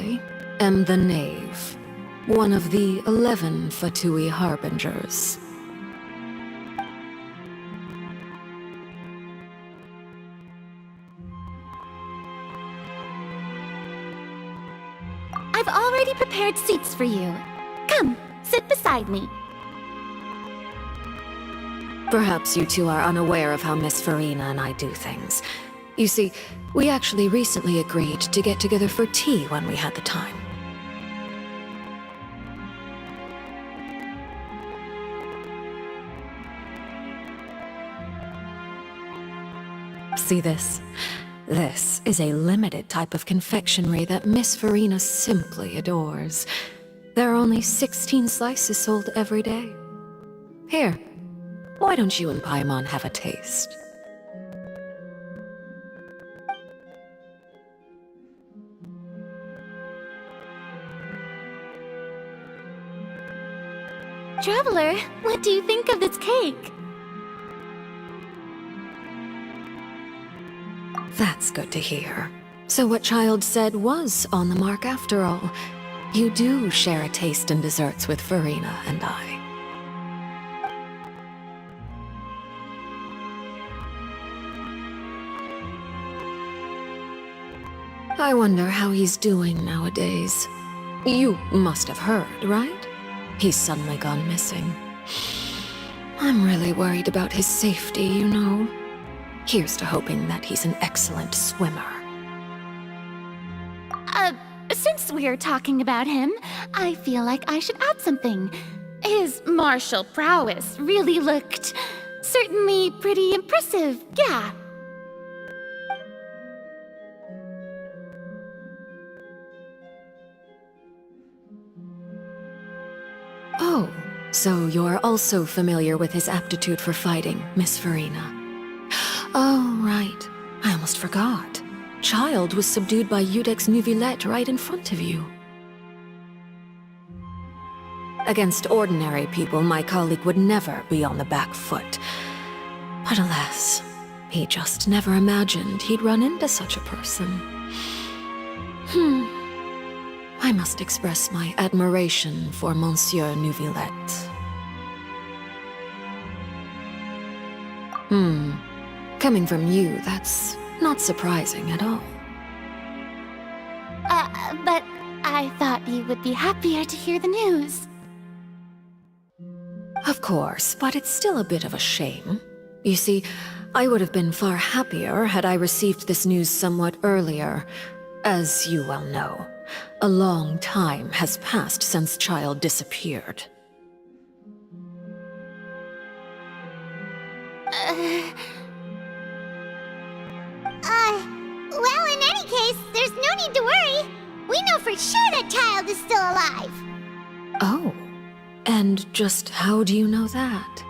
I am the Knave, one of the 11 Fatui Harbingers. I've already prepared seats for you. Come, sit beside me. Perhaps you two are unaware of how Miss Farina and I do things. You see, we actually recently agreed to get together for tea when we had the time. See this? This is a limited type of confectionery that Miss Farina simply adores. There are only 16 slices sold every day. Here, why don't you and Paimon have a taste? Traveler, what do you think of this cake? That's good to hear. So what Child said was on the mark after all. You do share a taste in desserts with Farina and I. I wonder how he's doing nowadays. You must have heard, right? He's suddenly gone missing. I'm really worried about his safety, you know. Here's to hoping that he's an excellent swimmer. Since we're talking about him, I feel like I should add something. His martial prowess really looked certainly pretty impressive, yeah. Oh, so you're also familiar with his aptitude for fighting, Miss Farina. Oh, right. I almost forgot. Child was subdued by Udex Nuvillette right in front of you. Against ordinary people, my colleague would never be on the back foot. But alas, he just never imagined he'd run into such a person. I must express my admiration for Monsieur Nuvillette. Coming from you, that's not surprising at all. But I thought you would be happier to hear the news. Of course, but it's still a bit of a shame. You see, I would have been far happier had I received this news somewhat earlier. As you well know, a long time has passed since Child disappeared. Well, in any case, there's no need to worry. We know for sure that Child is still alive. Oh, and just how do you know that?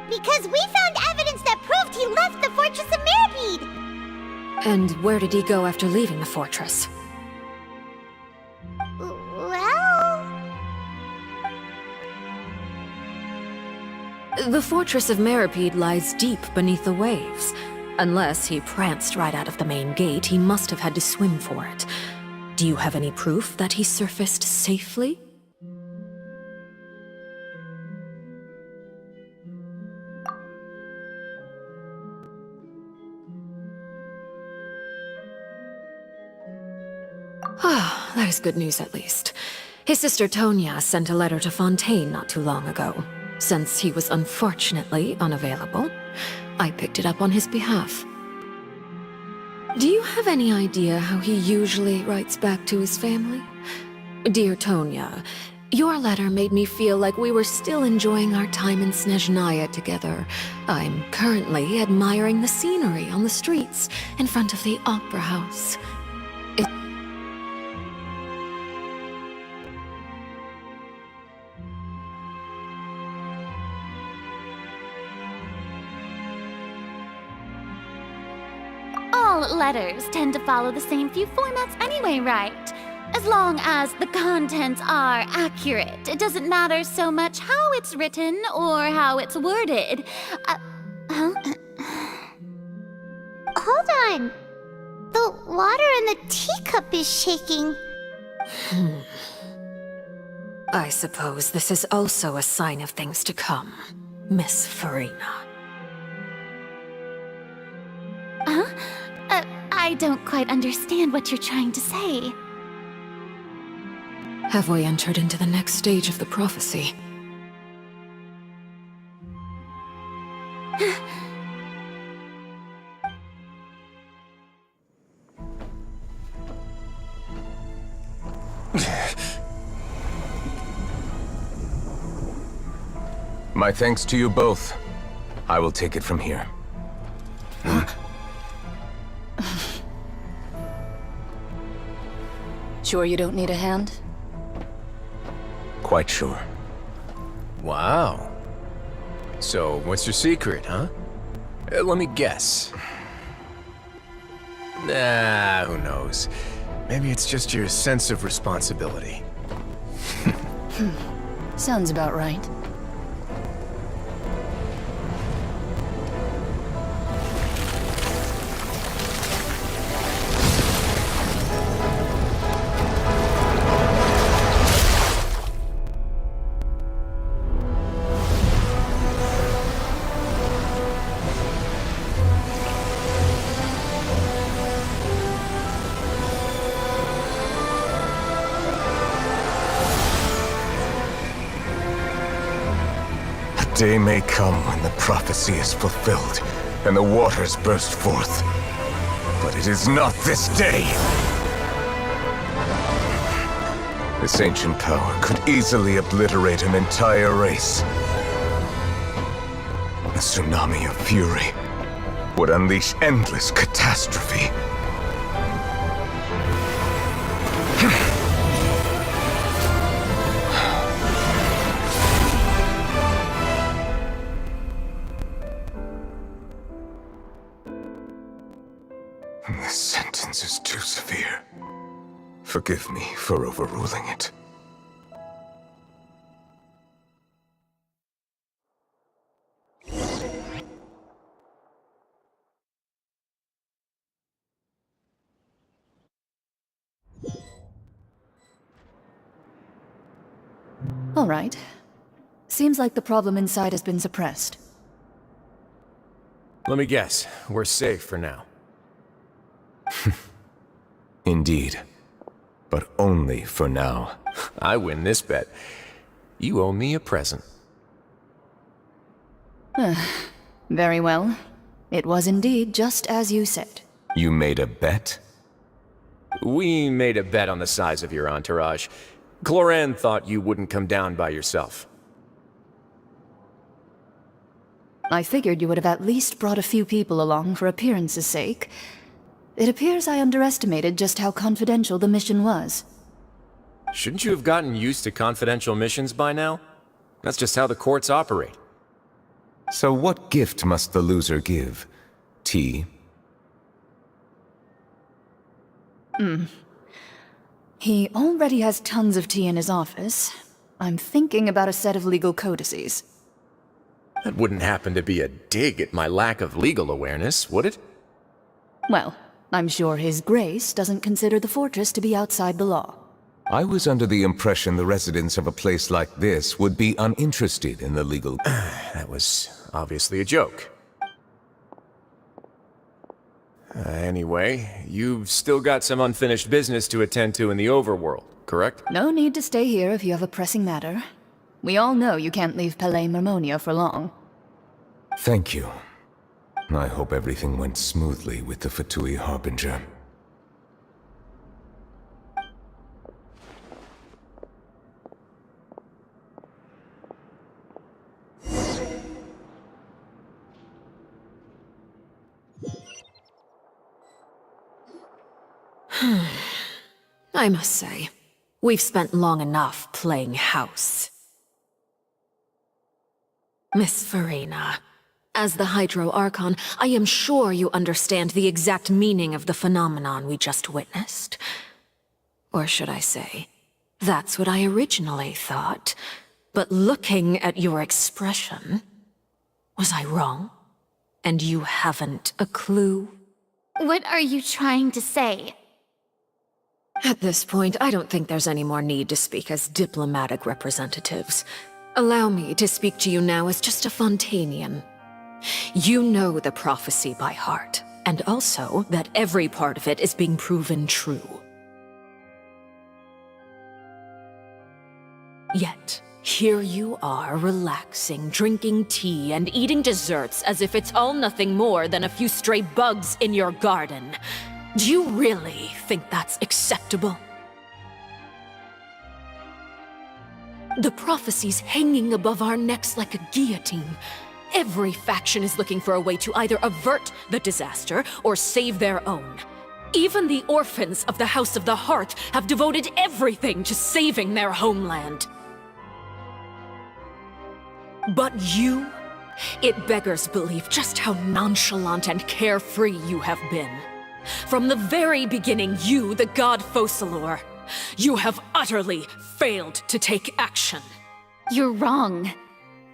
Because we found evidence that proved he left the Fortress of Mirapede. And where did he go after leaving the fortress? Well... The Fortress of Mirapede lies deep beneath the waves. Unless he pranced right out of the main gate, he must have had to swim for it. Do you have any proof that he surfaced safely? Ah, that is good news at least. His sister Tonya sent a letter to Fontaine not too long ago. Since he was unfortunately unavailable, I picked it up on his behalf. Do you have any idea how he usually writes back to his family? Dear Tonya, your letter made me feel like we were still enjoying our time in Snezhnaya together. I'm currently admiring the scenery on the streets in front of the Opera House. All letters tend to follow the same few formats anyway, right? As long as the contents are accurate, it doesn't matter so much how it's written or how it's worded. hold on. The water in the teacup is shaking. I suppose this is also a sign of things to come, Miss Farina. Huh? I don't quite understand what you're trying to say. Have we entered into the next stage of the prophecy? My thanks to you both. I will take it from here. Sure you don't need a hand? Quite sure. Wow. So, what's your secret, huh? Let me guess. Nah, who knows? Maybe it's just your sense of responsibility. Sounds about right. Day may come when the prophecy is fulfilled, and the waters burst forth. But it is not this day! This ancient power could easily obliterate an entire race. A tsunami of fury would unleash endless catastrophe. This sentence is too severe. Forgive me for overruling it. All right. Seems like the problem inside has been suppressed. Let me guess, we're safe for now. Indeed. But only for now. I win this bet. You owe me a present. Very well. It was indeed just as you said. You made a bet? We made a bet on the size of your entourage. Cloran thought you wouldn't come down by yourself. I figured you would have at least brought a few people along for appearance's sake. It appears I underestimated just how confidential the mission was. Shouldn't you have gotten used to confidential missions by now? That's just how the courts operate. So what gift must the loser give? Tea? He already has tons of tea in his office. I'm thinking about a set of legal codices. That wouldn't happen to be a dig at my lack of legal awareness, would it? Well, I'm sure His Grace doesn't consider the fortress to be outside the law. I was under the impression the residents of a place like this would be uninterested in the legal... That was obviously a joke. Anyway, you've still got some unfinished business to attend to in the overworld, correct? No need to stay here if you have a pressing matter. We all know you can't leave Palais Mermonia for long. Thank you. I hope everything went smoothly with the Fatui Harbinger. I must say, we've spent long enough playing house. Miss Farina, as the Hydro Archon, I am sure you understand the exact meaning of the phenomenon we just witnessed. Or should I say, that's what I originally thought. But looking at your expression, was I wrong? And you haven't a clue? What are you trying to say? At this point, I don't think there's any more need to speak as diplomatic representatives. Allow me to speak to you now as just a Fontanian. You know the prophecy by heart, and also that every part of it is being proven true. Yet, here you are, relaxing, drinking tea, and eating desserts as if it's all nothing more than a few stray bugs in your garden. Do you really think that's acceptable? The prophecy's hanging above our necks like a guillotine. Every faction is looking for a way to either avert the disaster or save their own. Even the orphans of the House of the Hearth have devoted everything to saving their homeland. But you? It beggars belief just how nonchalant and carefree you have been. From the very beginning, you, the god Focalor, you have utterly failed to take action. You're wrong.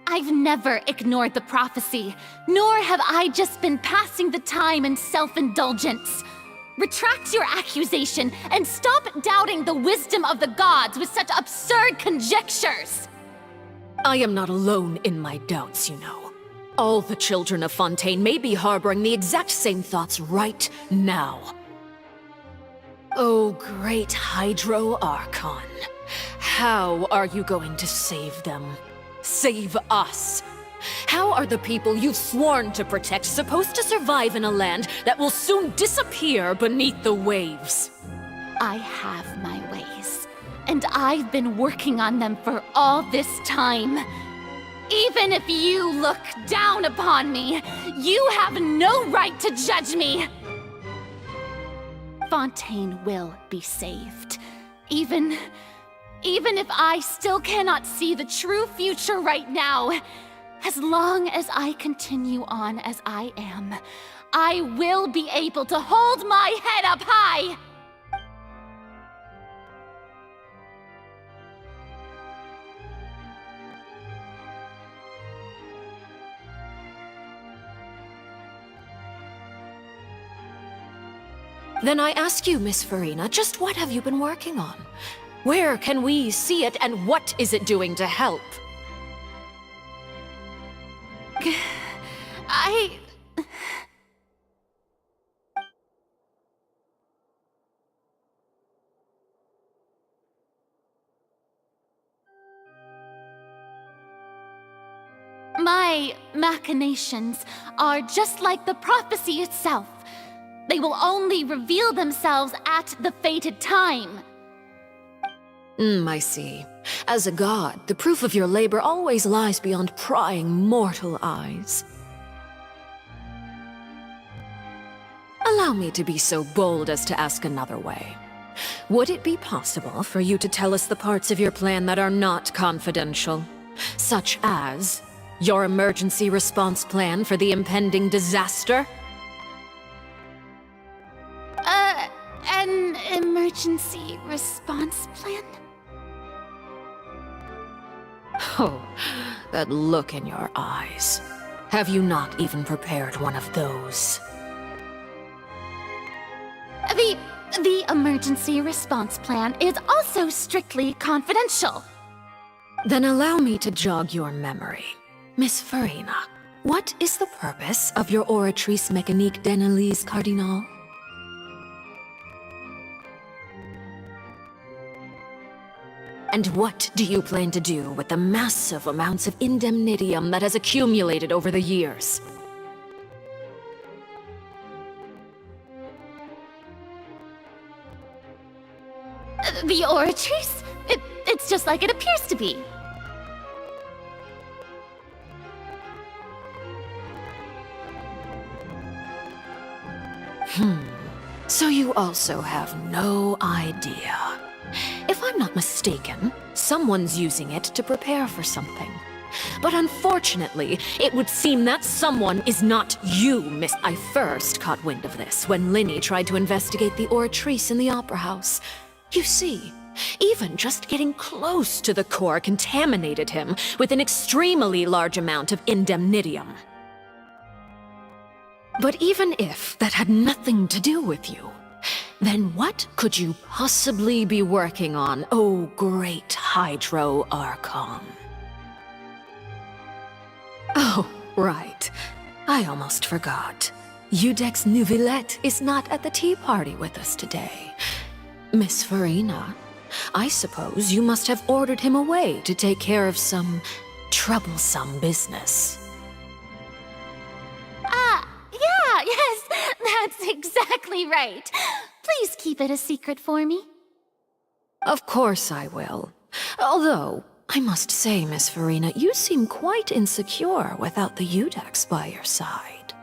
I've never ignored the prophecy, nor have I just been passing the time in self-indulgence. Retract your accusation and stop doubting the wisdom of the gods with such absurd conjectures. I am not alone in my doubts, you know. All the children of Fontaine may be harboring the exact same thoughts right now. Oh, great Hydro Archon. How are you going to save them? Save us? How are the people you've sworn to protect supposed to survive in a land that will soon disappear beneath the waves? I have my ways, and I've been working on them for all this time. Even if you look down upon me, you have no right to judge me! Fontaine will be saved. Even if I still cannot see the true future right now, as long as I continue on as I am, I will be able to hold my head up high! Then I ask you, Miss Farina, just what have you been working on? Where can we see it, and what is it doing to help? My machinations are just like the prophecy itself. They will only reveal themselves at the fated time. I see. As a god, the proof of your labor always lies beyond prying mortal eyes. Allow me to be so bold as to ask another way. Would it be possible for you to tell us the parts of your plan that are not confidential? Such as your emergency response plan for the impending disaster? An emergency response plan? Oh, that look in your eyes. Have you not even prepared one of those? The emergency response plan is also strictly confidential. Then allow me to jog your memory. Miss Farina, what is the purpose of your Oratrice Mécanique d'Analyse Cardinal? And what do you plan to do with the massive amounts of indemnitium that has accumulated over the years? The Oratrice? It's just like it appears to be. So you also have no idea. If I'm not mistaken, someone's using it to prepare for something. But unfortunately, it would seem that someone is not you, Miss. I first caught wind of this when Linny tried to investigate the Oratrice in the Opera House. You see, even just getting close to the core contaminated him with an extremely large amount of indemnitium. But even if that had nothing to do with you, then what could you possibly be working on, oh great Hydro Archon? Oh, right. I almost forgot. Udex Neuvillette is not at the tea party with us today. Miss Farina, I suppose you must have ordered him away to take care of some troublesome business. Yes, that's exactly right. Please keep it a secret for me. Of course I will. Although, I must say, Miss Farina, you seem quite insecure without the Udex by your side.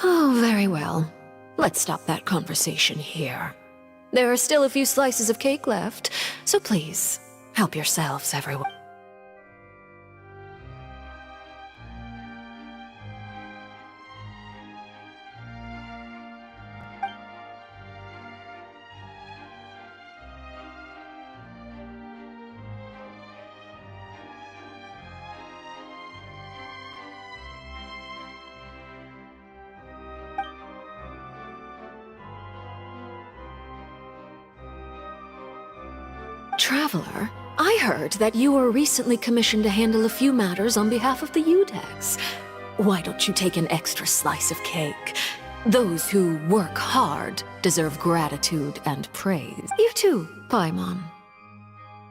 Oh, very well. Let's stop that conversation here. There are still a few slices of cake left, so please, help yourselves, everyone. Traveler, I heard that you were recently commissioned to handle a few matters on behalf of the Udex. Why don't you take an extra slice of cake? Those who work hard deserve gratitude and praise. You too, Paimon.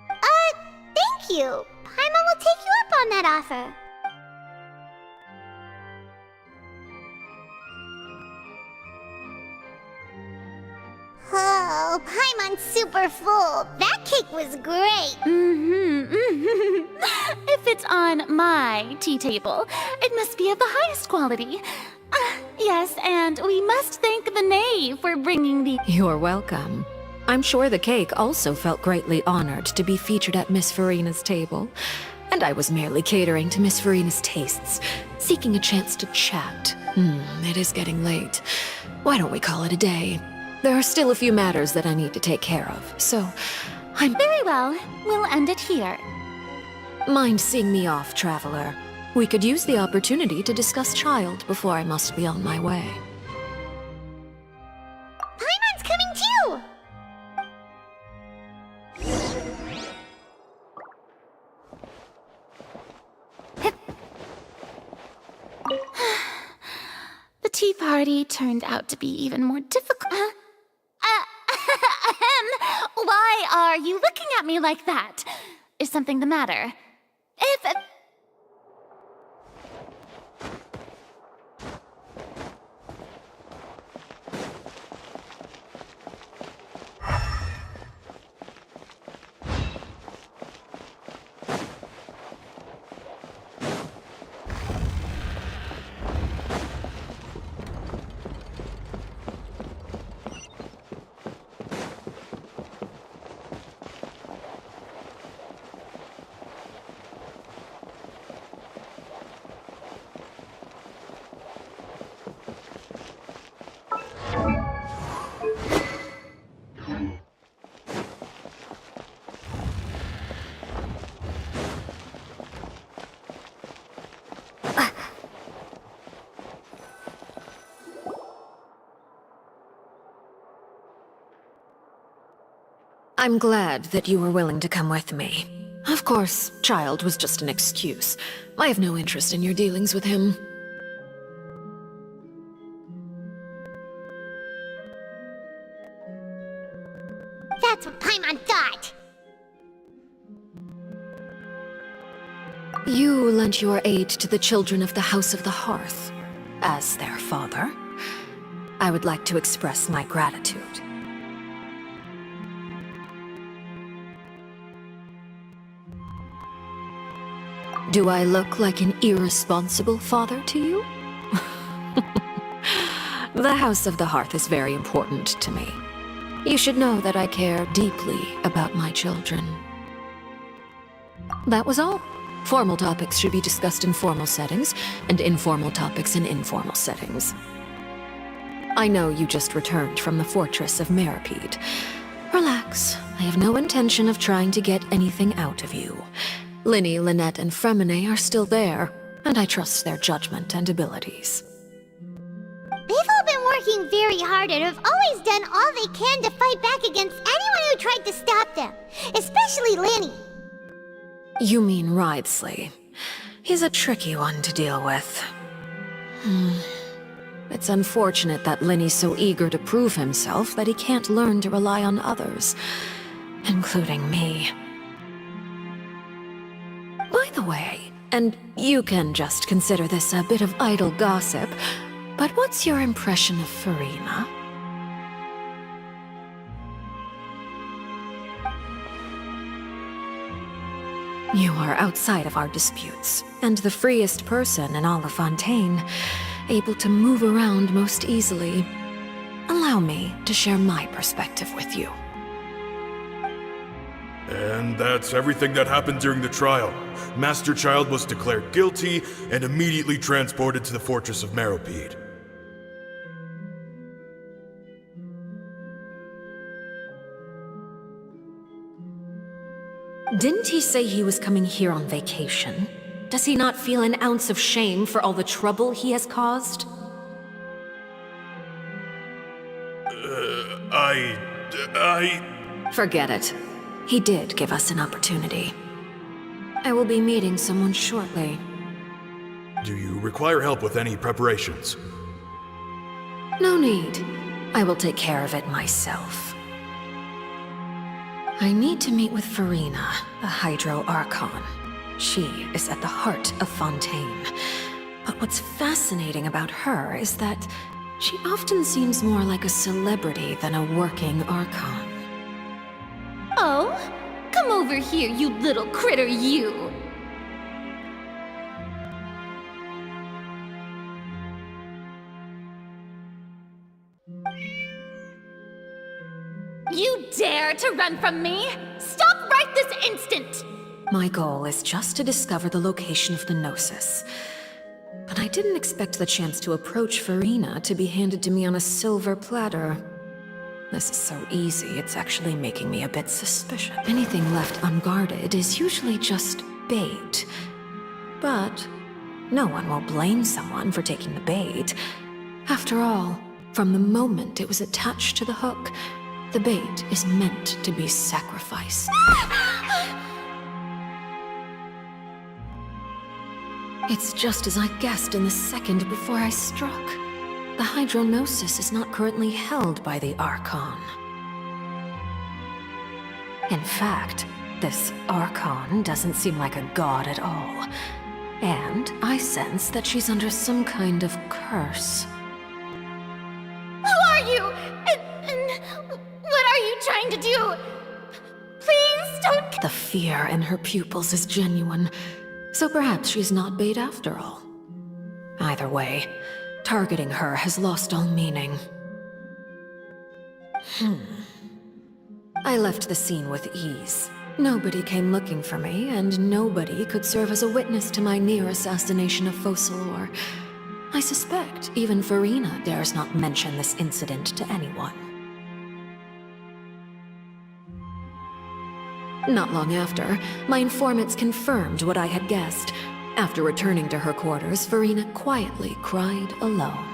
Thank you. Paimon will take you up on that offer. Oh, Paimon's super full. That cake was great. If it's on my tea table, it must be of the highest quality. Yes, and we must thank the knave for bringing the... You're welcome. I'm sure the cake also felt greatly honored to be featured at Miss Farina's table. And I was merely catering to Miss Farina's tastes, seeking a chance to chat. It is getting late. Why don't we call it a day? There are still a few matters that I need to take care of, so I'm... Very well, we'll end it here. Mind seeing me off, Traveler. We could use the opportunity to discuss Child before I must be on my way. Paimon's coming too. The tea party turned out to be even more difficult. Why are you looking at me like that? Is something the matter? If... I'm glad that you were willing to come with me. Of course, Child was just an excuse. I have no interest in your dealings with him. That's what Paimon thought. You lent your aid to the children of the House of the Hearth. As their father, I would like to express my gratitude. Do I look like an irresponsible father to you? The House of the Hearth is very important to me. You should know that I care deeply about my children. That was all. Formal topics should be discussed in formal settings, and informal topics in informal settings. I know you just returned from the fortress of Meripede. Relax. I have no intention of trying to get anything out of you. Linny, Lynette, and Fremine are still there. and I trust their judgment and abilities. They've all been working very hard and have always done all they can to fight back against anyone who tried to stop them, especially Lenny. You mean Ridesley. He's a tricky one to deal with. It's unfortunate that Lenny's so eager to prove himself that he can't learn to rely on others, including me. By the way, and you can just consider this a bit of idle gossip, but what's your impression of Farina? You are outside of our disputes, and the freest person in all of Fontaine, able to move around most easily. Allow me to share my perspective with you. And that's everything that happened during the trial. Master Child was declared guilty and immediately transported to the Fortress of Meropide. Didn't he say he was coming here on vacation? Does he not feel an ounce of shame for all the trouble he has caused? Forget it. He did give us an opportunity. I will be meeting someone shortly. Do you require help with any preparations? No need. I will take care of it myself. I need to meet with Farina, the Hydro Archon. She is at the heart of Fontaine. But what's fascinating about her is that she often seems more like a celebrity than a working Archon. Oh, come over here, you little critter, you! You dare to run from me? Stop right this instant! My goal is just to discover the location of the Gnosis. But I didn't expect the chance to approach Farina to be handed to me on a silver platter. This is so easy, it's actually making me a bit suspicious. Anything left unguarded is usually just bait. But no one will blame someone for taking the bait. After all, from the moment it was attached to the hook, the bait is meant to be sacrificed. It's just as I guessed in the second before I struck. The Hydronosis is not currently held by the Archon. In fact, this Archon doesn't seem like a god at all. And I sense that she's under some kind of curse. Who are you? And what are you trying to do? Please don't... The fear in her pupils is genuine, so perhaps she's not bait after all. Either way, targeting her has lost all meaning. I left the scene with ease. Nobody came looking for me, and nobody could serve as a witness to my near assassination of Focalor. I suspect even Farina dares not mention this incident to anyone. Not long after, my informants confirmed what I had guessed. After returning to her quarters, Farina quietly cried alone.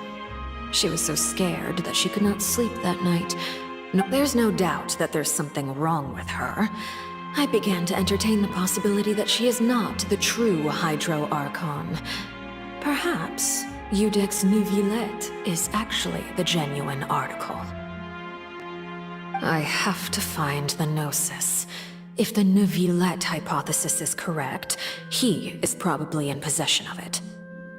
She was so scared that she could not sleep that night. No, there's no doubt that there's something wrong with her. I began to entertain the possibility that she is not the true Hydro Archon. Perhaps Eudex Neuvillette is actually the genuine article. I have to find the Gnosis. If the Neuvillette hypothesis is correct, he is probably in possession of it.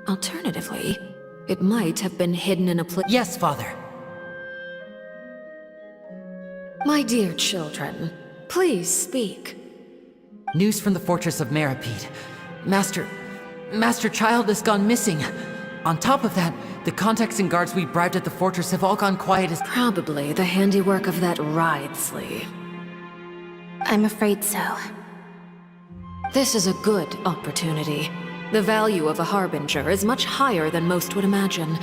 Alternatively, it might have been hidden in a place— Yes, Father. My dear children, please speak. News from the Fortress of Meropide. Master Child has gone missing. On top of that, the contacts and guards we bribed at the fortress have all gone quiet as— Probably the handiwork of that Ridesley. I'm afraid so. This is a good opportunity. The value of a Harbinger is much higher than most would imagine.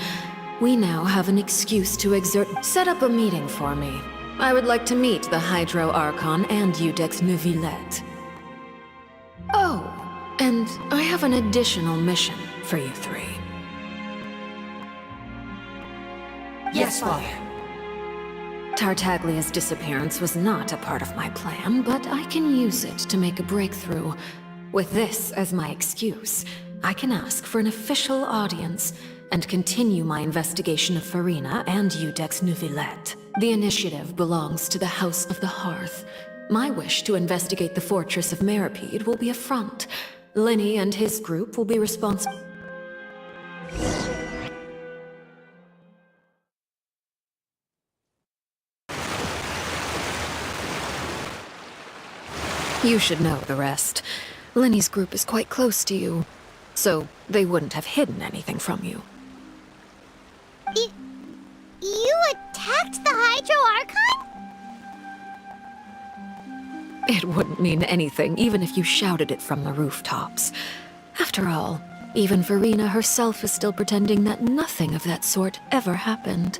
We now have an excuse to set up a meeting for me. I would like to meet the Hydro Archon and Eudex Neuvillette. Oh, and I have an additional mission for you three. Yes, Father. Tartaglia's disappearance was not a part of my plan, but I can use it to make a breakthrough. With this as my excuse, I can ask for an official audience and continue my investigation of Farina and Iudex Neuvillette. The initiative belongs to the House of the Hearth. My wish to investigate the Fortress of Meropide will be a front. Linny and his group will be responsible. You should know the rest. Linny's group is quite close to you, so they wouldn't have hidden anything from you. You attacked the Hydro Archon? It wouldn't mean anything, even if you shouted it from the rooftops. After all, even Farina herself is still pretending that nothing of that sort ever happened.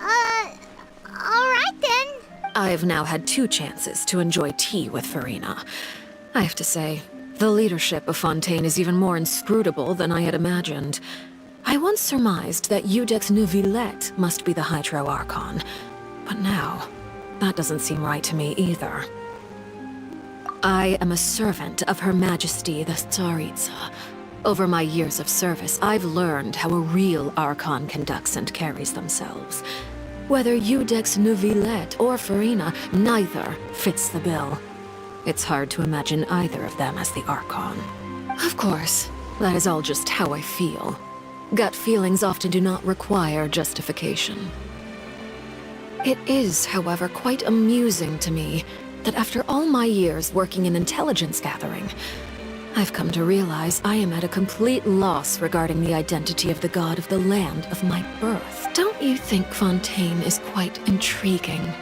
Alright then. I've now had 2 chances to enjoy tea with Farina. I have to say, the leadership of Fontaine is even more inscrutable than I had imagined. I once surmised that Iudex Neuvillette must be the Hydro Archon, but now, that doesn't seem right to me either. I am a servant of Her Majesty the Tsaritsa. Over my years of service, I've learned how a real Archon conducts and carries themselves. Whether Iudex Neuvillette or Farina, neither fits the bill. It's hard to imagine either of them as the Archon. Of course, that is all just how I feel. Gut feelings often do not require justification. It is, however, quite amusing to me that after all my years working in intelligence gathering, I've come to realize I am at a complete loss regarding the identity of the god of the land of my birth. Don't you think Fontaine is quite intriguing?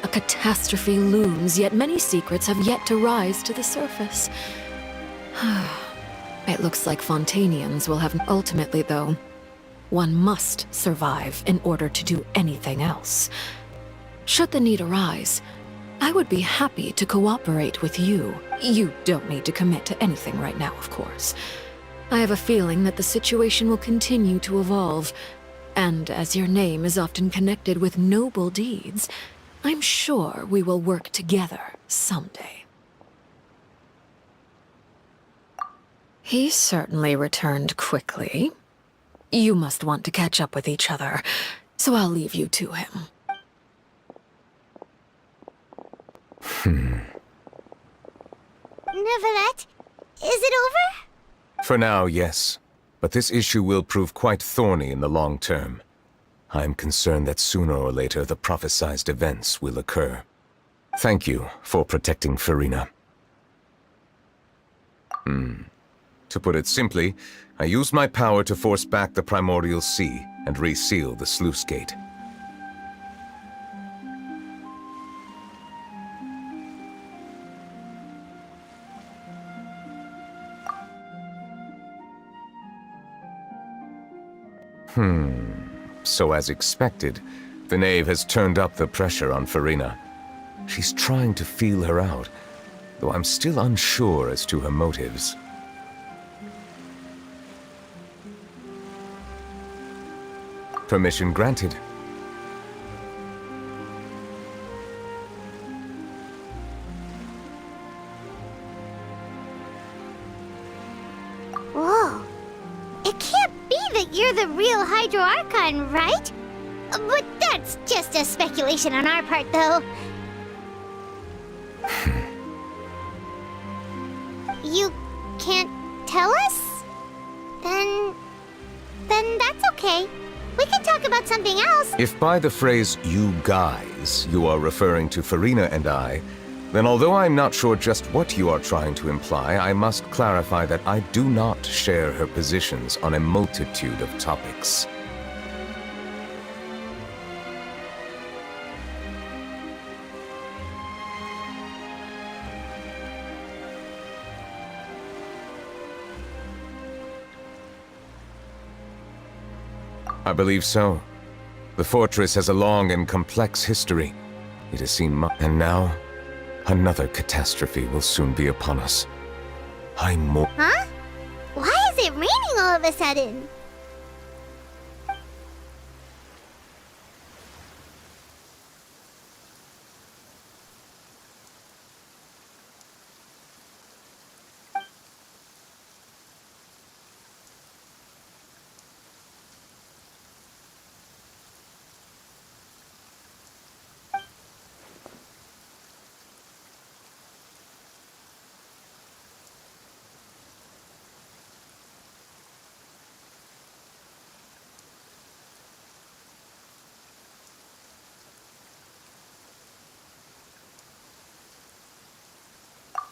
A catastrophe looms, yet many secrets have yet to rise to the surface. It looks like Fontainians will have... Ultimately, though, one must survive in order to do anything else. Should the need arise, I would be happy to cooperate with you. You don't need to commit to anything right now, of course. I have a feeling that the situation will continue to evolve, and as your name is often connected with noble deeds, I'm sure we will work together someday. He certainly returned quickly. You must want to catch up with each other, so I'll leave you to him. Neuvillette, is it over? For now, yes. But this issue will prove quite thorny in the long term. I'm concerned that sooner or later the prophesized events will occur. Thank you for protecting Farina. To put it simply, I used my power to force back the Primordial Sea and reseal the sluice gate. So as expected, the knave has turned up the pressure on Farina. She's trying to feel her out, though I'm still unsure as to her motives. Permission granted. Whoa. It can't be that you're the real Hydro Archon, right? But that's just a speculation on our part, though. You can't tell us? Then that's okay. We can talk about something else. If by the phrase, "you guys," you are referring to Farina and I, then although I'm not sure just what you are trying to imply, I must clarify that I do not share her positions on a multitude of topics. I believe so. The fortress has a long and complex history. It has seen much, and now, another catastrophe will soon be upon us. I'm more... Huh? Why of a sudden?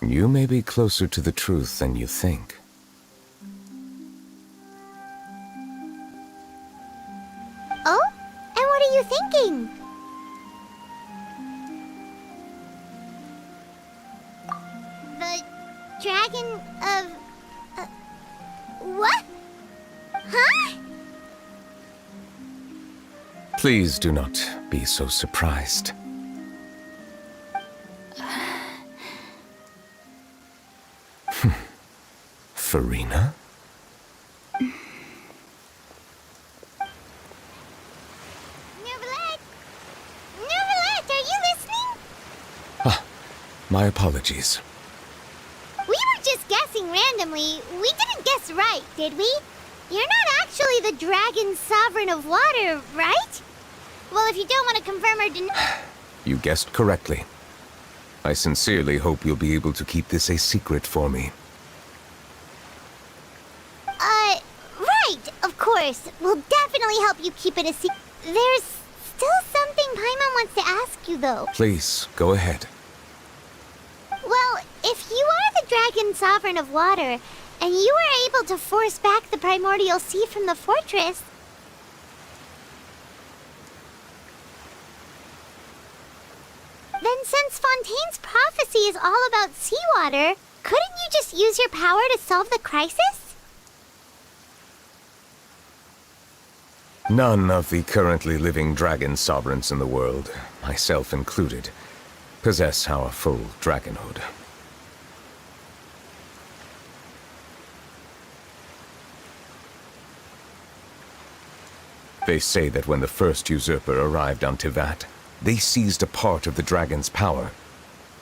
You may be closer to the truth than you think. Oh? And what are you thinking? The dragon of... what? Huh? Please do not be so surprised. Farina? Neverlet! Neverlet, are you listening? My apologies. We were just guessing randomly. We didn't guess right, did we? You're not actually the dragon sovereign of water, right? Well, if you don't want to confirm or deny... You guessed correctly. I sincerely hope you'll be able to keep this a secret for me. Right, of course. We'll definitely help you keep it a secret. There's still something Paimon wants to ask you, though. Please, go ahead. Well, if you are the dragon sovereign of water, and you were able to force back the primordial sea from the fortress... then since Fontaine's prophecy is all about seawater, couldn't you just use your power to solve the crisis? None of the currently living dragon sovereigns in the world, myself included, possess our full dragonhood. They say that when the first usurper arrived on Tivat, they seized a part of the dragon's power.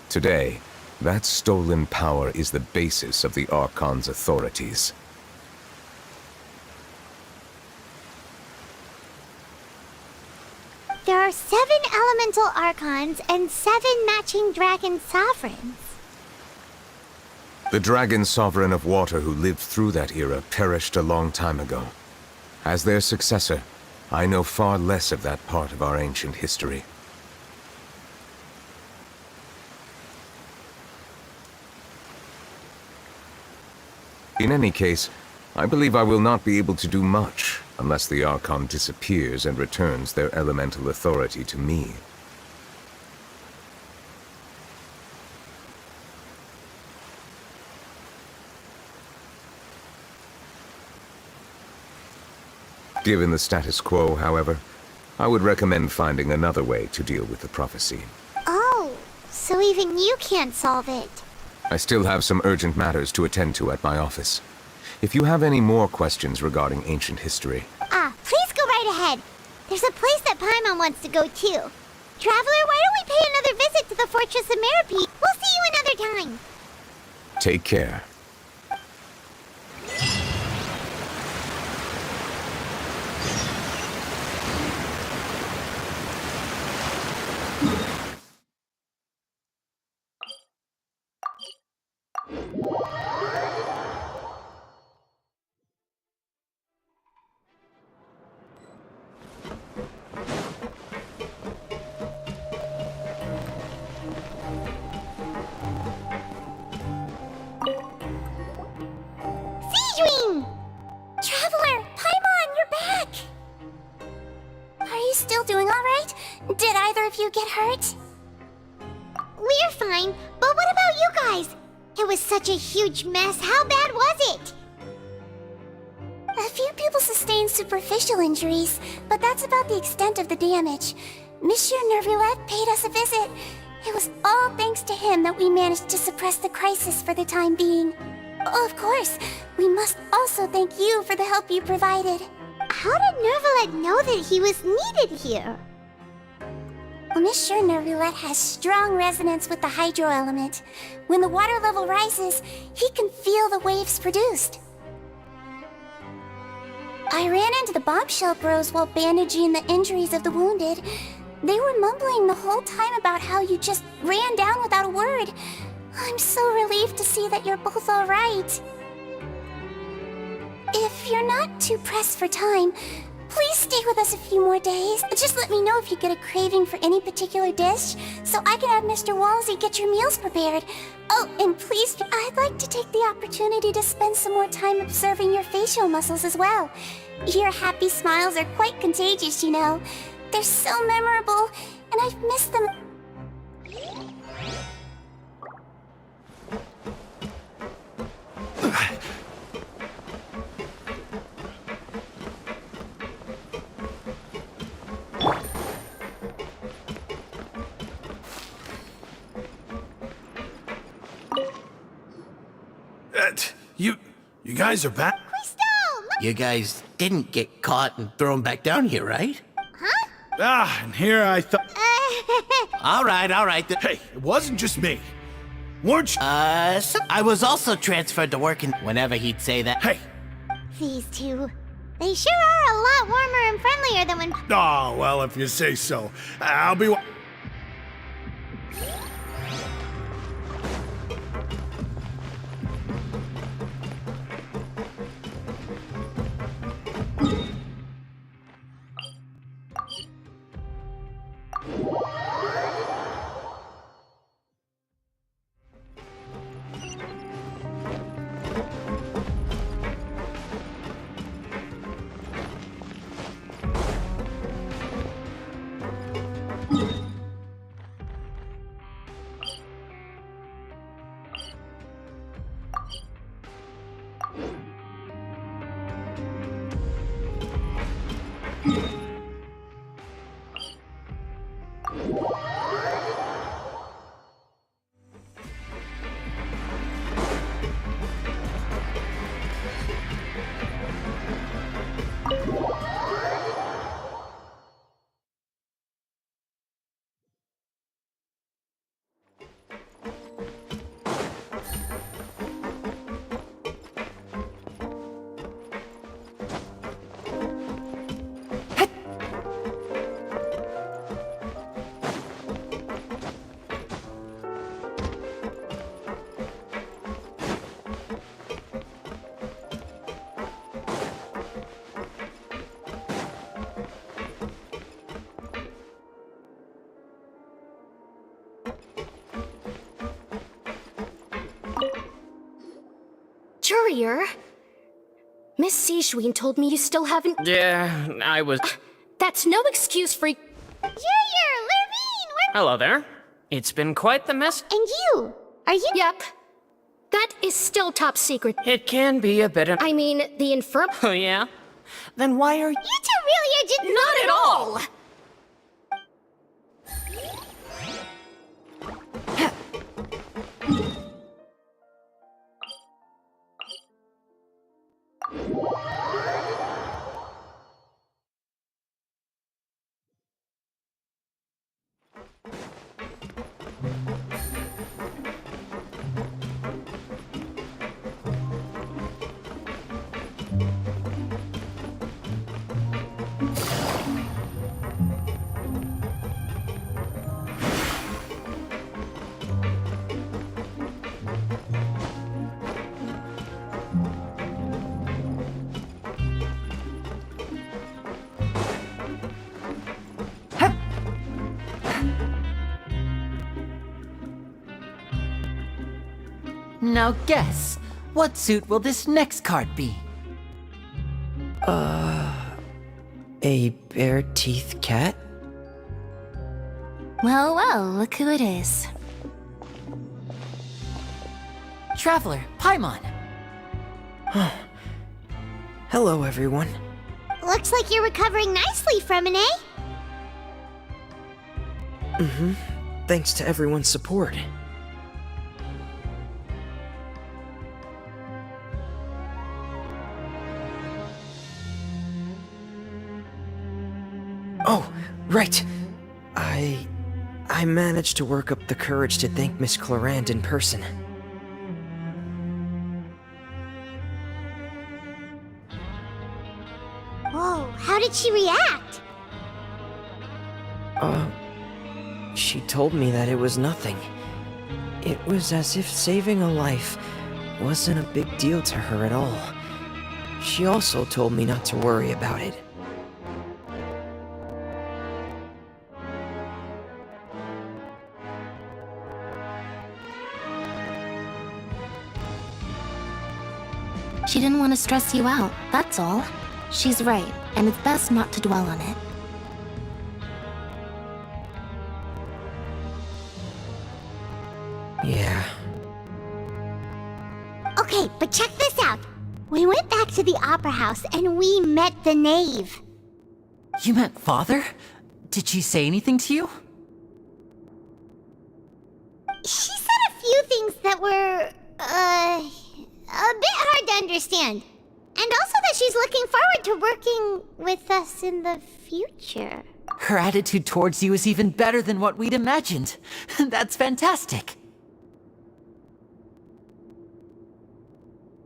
Today, that stolen power is the basis of the Archon's authorities. There are 7 elemental archons and 7 matching dragon sovereigns. The dragon sovereign of water who lived through that era perished a long time ago. As their successor, I know far less of that part of our ancient history. In any case, I believe I will not be able to do much unless the Archon disappears and returns their elemental authority to me. Given the status quo, however, I would recommend finding another way to deal with the prophecy. Oh, so even you can't solve it. I still have some urgent matters to attend to at my office. If you have any more questions regarding ancient history... Please go right ahead. There's a place that Paimon wants to go too. Traveler, why don't we pay another visit to the Fortress of Meropide? We'll see you another time. Take care. Traveler, Paimon, you're back! Are you still doing alright? Did either of you get hurt? We're fine, but what about you guys? It was such a huge mess. How bad was it? A few people sustained superficial injuries, but that's about the extent of the damage. Monsieur Nervulet paid us a visit. It was all thanks to him that we managed to suppress the crisis for the time being. Of course. We must also thank you for the help you provided. How did Nervalet know that he was needed here? I'm sure Nervalet has strong resonance with the hydro element. When the water level rises, he can feel the waves produced. I ran into the bombshell bros while bandaging the injuries of the wounded. They were mumbling the whole time about how you just ran down without a word. I'm so relieved to see that you're both alright. If you're not too pressed for time, please stay with us a few more days. Just let me know if you get a craving for any particular dish, so I can have Mr. Walsey get your meals prepared. Oh, and please, I'd like to take the opportunity to spend some more time observing your facial muscles as well. Your happy smiles are quite contagious, you know. They're so memorable, and I've missed them. You guys are back? You guys didn't get caught and thrown back down here, right? And here I thought... All right. Hey, it wasn't just me. Weren't you? I was also transferred to working whenever he'd say that. Hey! These two. They sure are a lot warmer and friendlier than when... Oh, well, if you say so. I'll be... Courier? Miss Sishween told me you still haven't... Yeah, I was... That's no excuse for... Courier! Lurvine! Hello there. It's been quite the mess. And you? Are you... Yep. That is still top secret. It can be a bit of... I mean, the infirm... Oh, yeah? Then why are you... You two really did not at all! Now guess, what suit will this next card be? A bare-teeth cat? Well, well, look who it is. Traveler, Paimon. Hello, everyone. Looks like you're recovering nicely from it, eh? Thanks to everyone's support. Right. I managed to work up the courage to thank Miss Clorand in person. Whoa, how did she react? She told me that it was nothing. It was as if saving a life wasn't a big deal to her at all. She also told me not to worry about it. She didn't want to stress you out, that's all. She's right, and it's best not to dwell on it. Yeah. Okay, but check this out. We went back to the opera house and we met the knave. You met Father? Did she say anything to you? She said a few things that were, a bit hard to understand. And also that she's looking forward to working with us in the future. Her attitude towards you is even better than what we'd imagined. That's fantastic.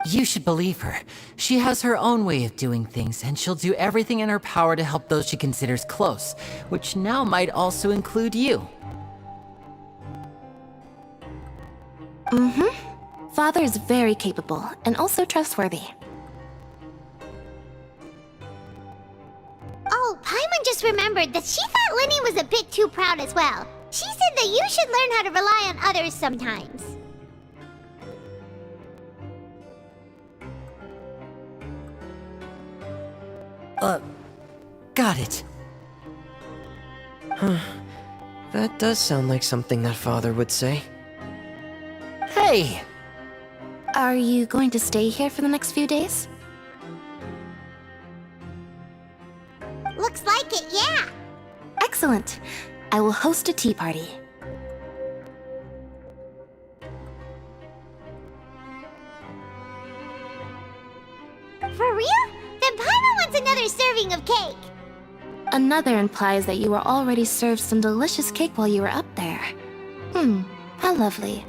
You should believe her. She has her own way of doing things, and she'll do everything in her power to help those she considers close, which now might also include you. Father is very capable and also trustworthy. Oh, Paimon just remembered that she thought Lenny was a bit too proud as well. She said that you should learn how to rely on others sometimes. Got it. That does sound like something that Father would say. Hey! Are you going to stay here for the next few days? Looks like it, yeah. Excellent. I will host a tea party. For real? Then Paimon wants another serving of cake. Another implies that you were already served some delicious cake while you were up there. How lovely.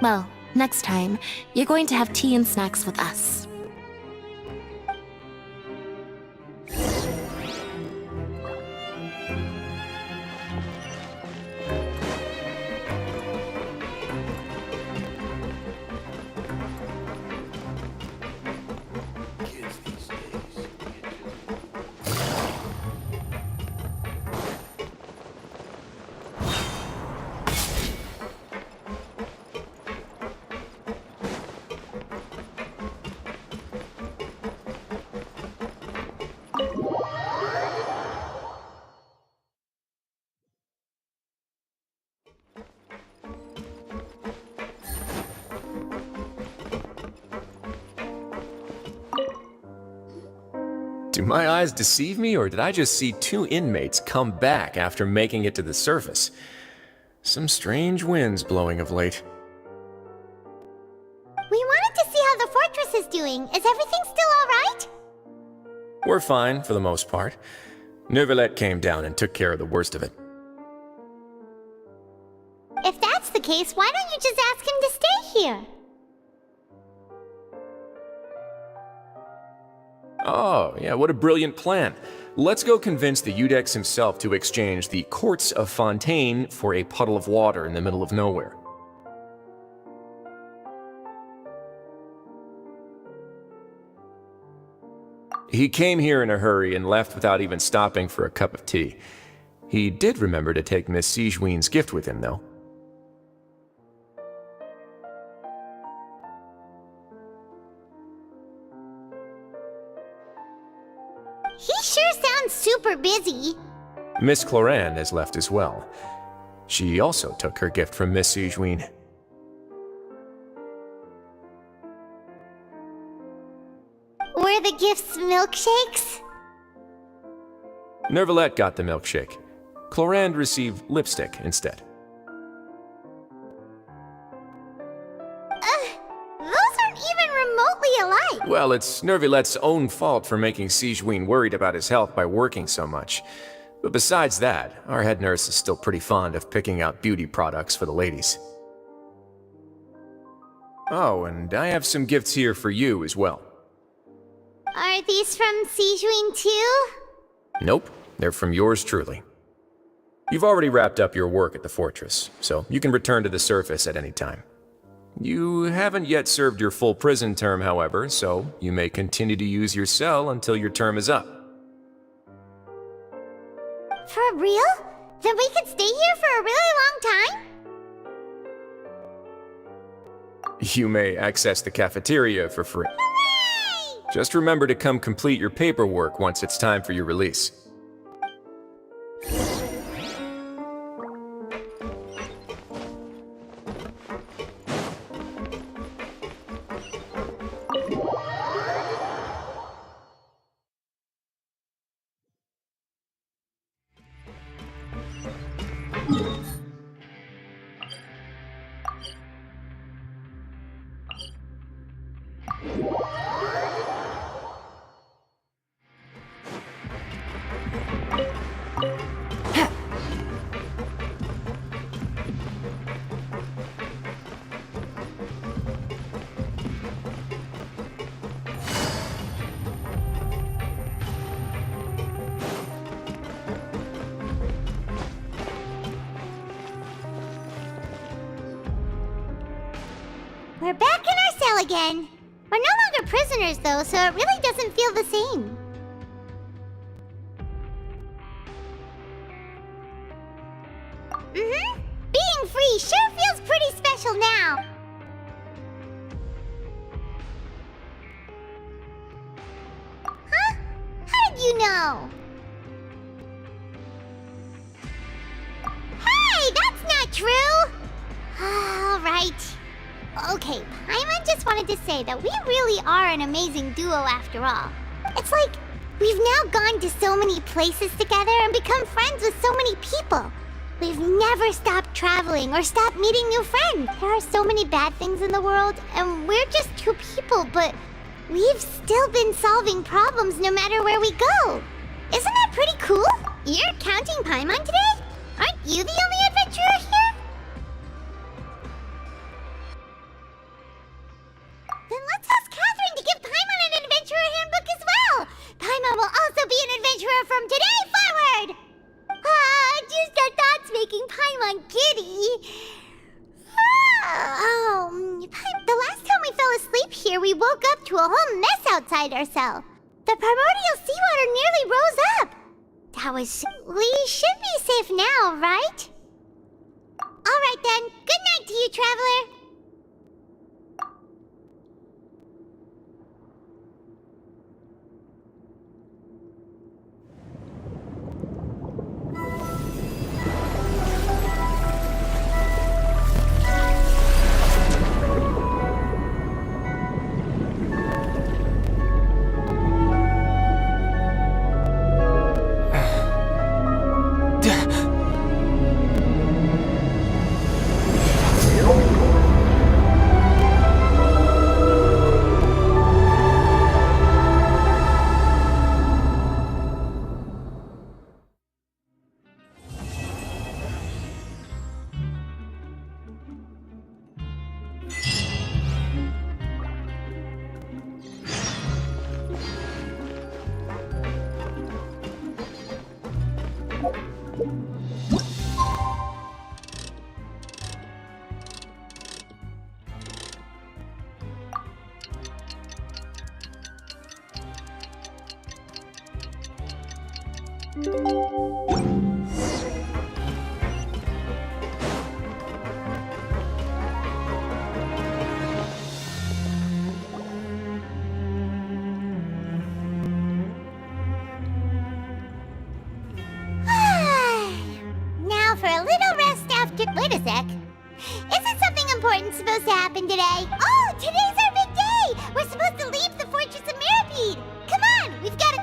Well, next time, you're going to have tea and snacks with us. Do my eyes deceive me, or did I just see two inmates come back after making it to the surface? Some strange winds blowing of late. We wanted to see how the fortress is doing. Is everything still alright? We're fine, for the most part. Neuvillette came down and took care of the worst of it. If that's the case, why don't you just ask him to stay here? Oh, yeah, what a brilliant plan. Let's go convince the Udex himself to exchange the Courts of Fontaine for a puddle of water in the middle of nowhere. He came here in a hurry and left without even stopping for a cup of tea. He did remember to take Miss Sigewinne's gift with him, though. He sure sounds super busy. Miss Clorand has left as well. She also took her gift from Miss Sigewinne. Were the gifts milkshakes? Neuvillette got the milkshake. Clorand received lipstick instead. Those aren't even remotely alike. Well, it's Nervilette's own fault for making Sigewinne worried about his health by working so much. But besides that, our head nurse is still pretty fond of picking out beauty products for the ladies. Oh, and I have some gifts here for you as well. Are these from Sigewinne too? Nope, they're from yours truly. You've already wrapped up your work at the fortress, so you can return to the surface at any time. You haven't yet served your full prison term, however, so you may continue to use your cell until your term is up. For real? Then we could stay here for a really long time? You may access the cafeteria for free. Hooray! Just remember to come complete your paperwork once it's time for your release. We're back in our cell again. We're no longer prisoners though, so it really doesn't feel the same. Being free sure feels pretty special now. Huh? How did you know? Hey, that's not true! All right. Okay, Paimon just wanted to say that we really are an amazing duo after all. It's like, we've now gone to so many places together and become friends with so many people. We've never stopped traveling or stopped meeting new friends. There are so many bad things in the world, and we're just two people, but we've still been solving problems no matter where we go. Isn't that pretty cool? You're counting Paimon today? Aren't you the only adventurer here? Then let's ask Catherine to give Paimon an adventurer handbook as well! Paimon will also be an adventurer from today forward! Just our thoughts making Paimon giddy. The last time we fell asleep here, we woke up to a whole mess outside our cell. The primordial seawater nearly rose up. We should be safe now, right? Alright then, good night to you, traveler. Now for a little rest after... Wait a sec. Isn't something important supposed to happen today? Oh, today's our big day! We're supposed to leave the Fortress of Meripede! Come on, we've got to...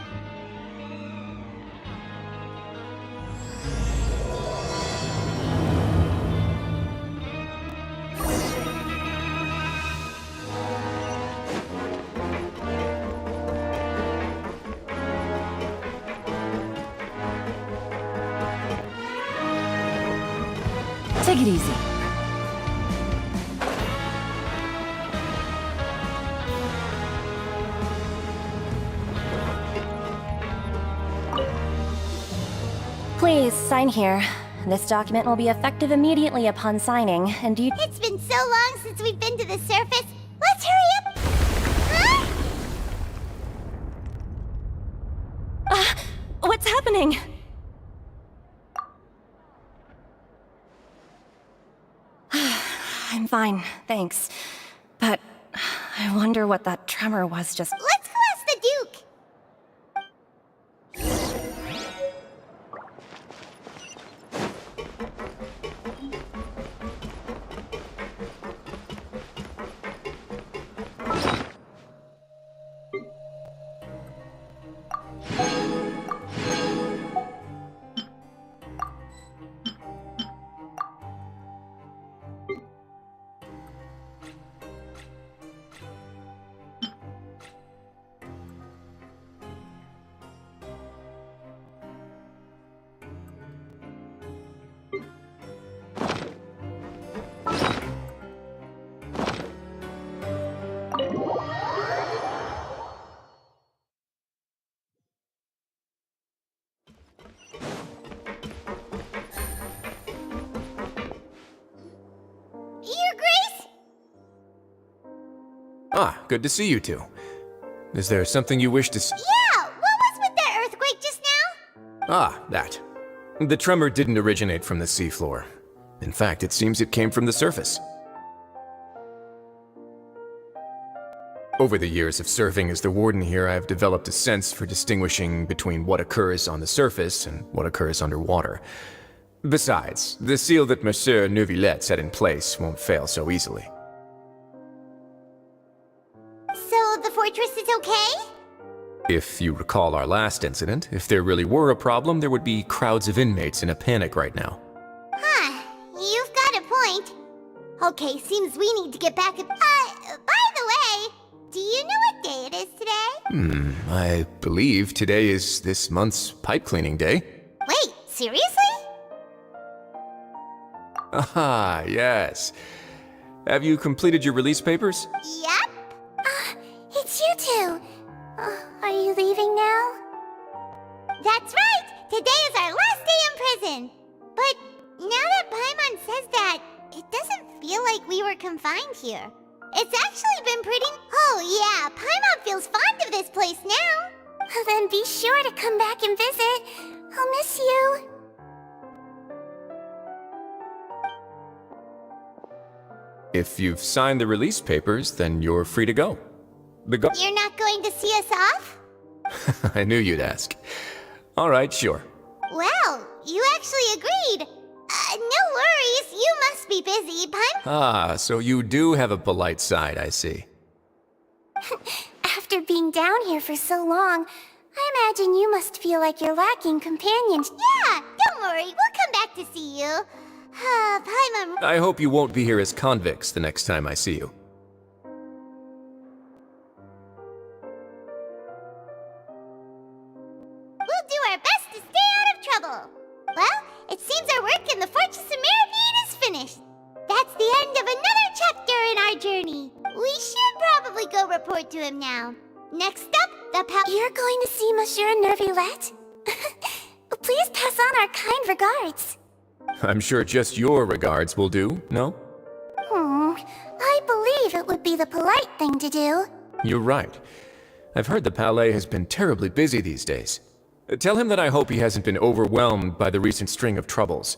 Take it easy. Please, sign here. This document will be effective immediately upon signing, and do you— It's been so long since we've been to the surface. Let's hurry up. Huh? What's happening? I'm fine, thanks. But I wonder what that tremor was just— Let's go ask the Duke. Your Grace? Ah, good to see you two. Is there something you wish to s- Yeah, what was with that earthquake just now? Ah, that. The tremor didn't originate from the seafloor. In fact, it seems it came from the surface. Over the years of serving as the warden here, I've developed a sense for distinguishing between what occurs on the surface and what occurs underwater. Besides, the seal that Monsieur Neuvillette set in place won't fail so easily. So the fortress is okay? If you recall our last incident, if there really were a problem, there would be crowds of inmates in a panic right now. Huh, you've got a point. Okay, seems we need to get back up. By the way, do you know what day it is today? I believe today is this month's pipe cleaning day. Wait, seriously? Ah, yes. Have you completed your release papers? Yep. It's you two. Are you leaving now? That's right! Today is our last day in prison! But now that Paimon says that, it doesn't feel like we were confined here. It's actually been pretty— Oh yeah, Paimon feels fond of this place now! Then be sure to come back and visit. I'll miss you. If you've signed the release papers, then you're free to go. You're not going to see us off? I knew you'd ask. All right, sure. Well, you actually agreed. No worries, you must be busy. Ah, so you do have a polite side, I see. After being down here for so long, I imagine you must feel like you're lacking companions. Yeah, don't worry, we'll come back to see you. Paimon. I hope you won't be here as convicts the next time I see you. We'll do our best to stay out of trouble. Well, it seems our work in the Fortress of Meripede is finished. That's the end of another chapter in our journey. We should probably go report to him now. Next up, You're going to see Monsieur Neuvillette? Please pass on our kind regards. I'm sure just your regards will do, no? I believe it would be the polite thing to do. You're right. I've heard the Palais has been terribly busy these days. Tell him that I hope he hasn't been overwhelmed by the recent string of troubles.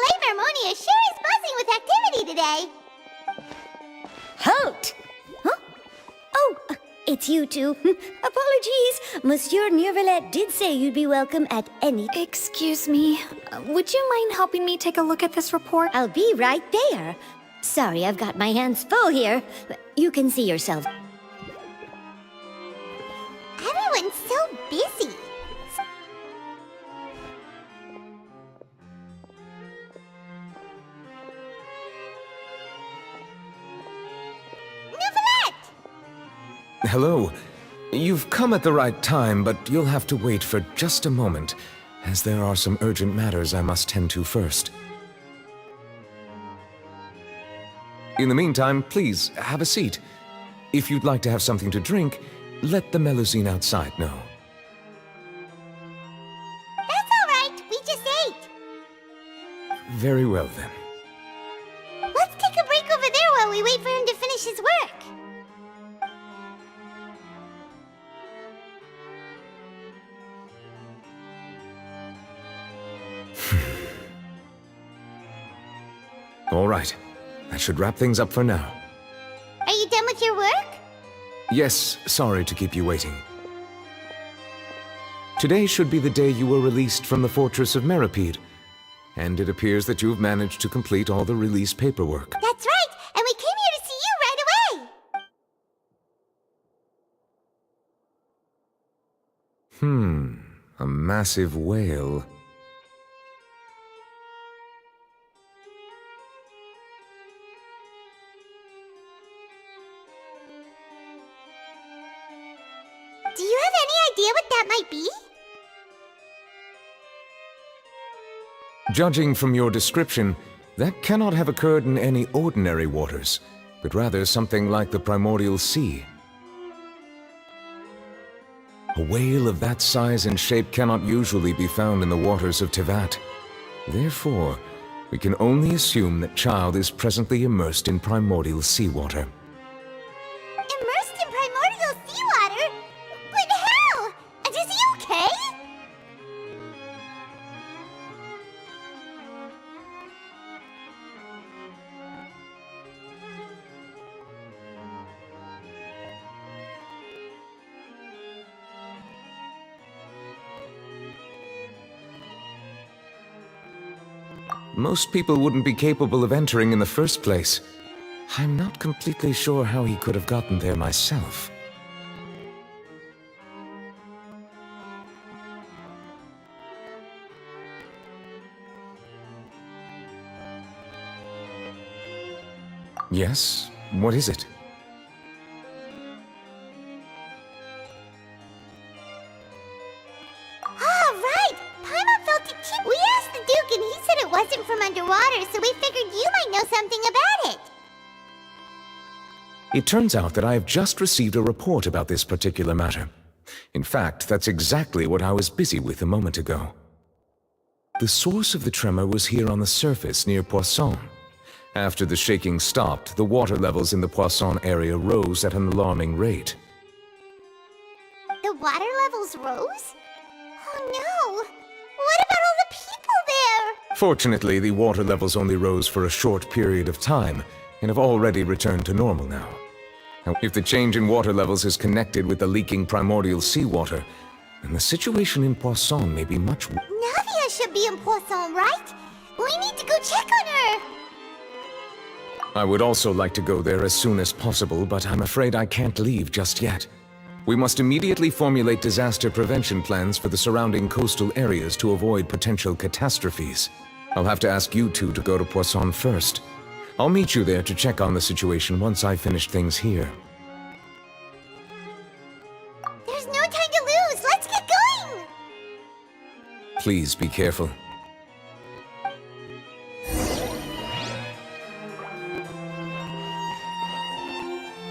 Soleil Vermonia sure is buzzing with activity today. Halt! Huh? Oh, it's you two. Apologies. Monsieur Neuvillette did say you'd be welcome at any... Excuse me. Would you mind helping me take a look at this report? I'll be right there. Sorry, I've got my hands full here. You can see yourself. Everyone's so busy. Neuvillette! Hello. You've come at the right time, but you'll have to wait for just a moment, as there are some urgent matters I must tend to first. In the meantime, please, have a seat. If you'd like to have something to drink, let the Melusine outside know. That's all right. We just ate. Very well, then. Let's take a break over there while we wait for him to finish his work. All right. That should wrap things up for now. Are you done with your work? Yes, sorry to keep you waiting. Today should be the day you were released from the Fortress of Meropide, and it appears that you've managed to complete all the release paperwork. That's right, and we came here to see you right away. A massive whale. Do you have any idea what that might be? Judging from your description, that cannot have occurred in any ordinary waters, but rather something like the primordial sea. A whale of that size and shape cannot usually be found in the waters of Tevat. Therefore, we can only assume that Child is presently immersed in primordial seawater. Immersed in primordial seawater? But how? And is he okay? Most people wouldn't be capable of entering in the first place. I'm not completely sure how he could have gotten there myself. Yes? What is it? Ah, right! Paimon felt it too. We asked the Duke and he said it wasn't from underwater, so we figured you might know something about it. It turns out that I have just received a report about this particular matter. In fact, that's exactly what I was busy with a moment ago. The source of the tremor was here on the surface near Poisson. After the shaking stopped, the water levels in the Poisson area rose at an alarming rate. The water levels rose? Oh no! What about all the people there? Fortunately, the water levels only rose for a short period of time, and have already returned to normal now. Now, if the change in water levels is connected with the leaking primordial seawater, then the situation in Poisson may be much worse. Navia should be in Poisson, right? We need to go check on her! I would also like to go there as soon as possible, but I'm afraid I can't leave just yet. We must immediately formulate disaster prevention plans for the surrounding coastal areas to avoid potential catastrophes. I'll have to ask you two to go to Poisson first. I'll meet you there to check on the situation once I've finished things here. There's no time to lose! Let's get going! Please be careful.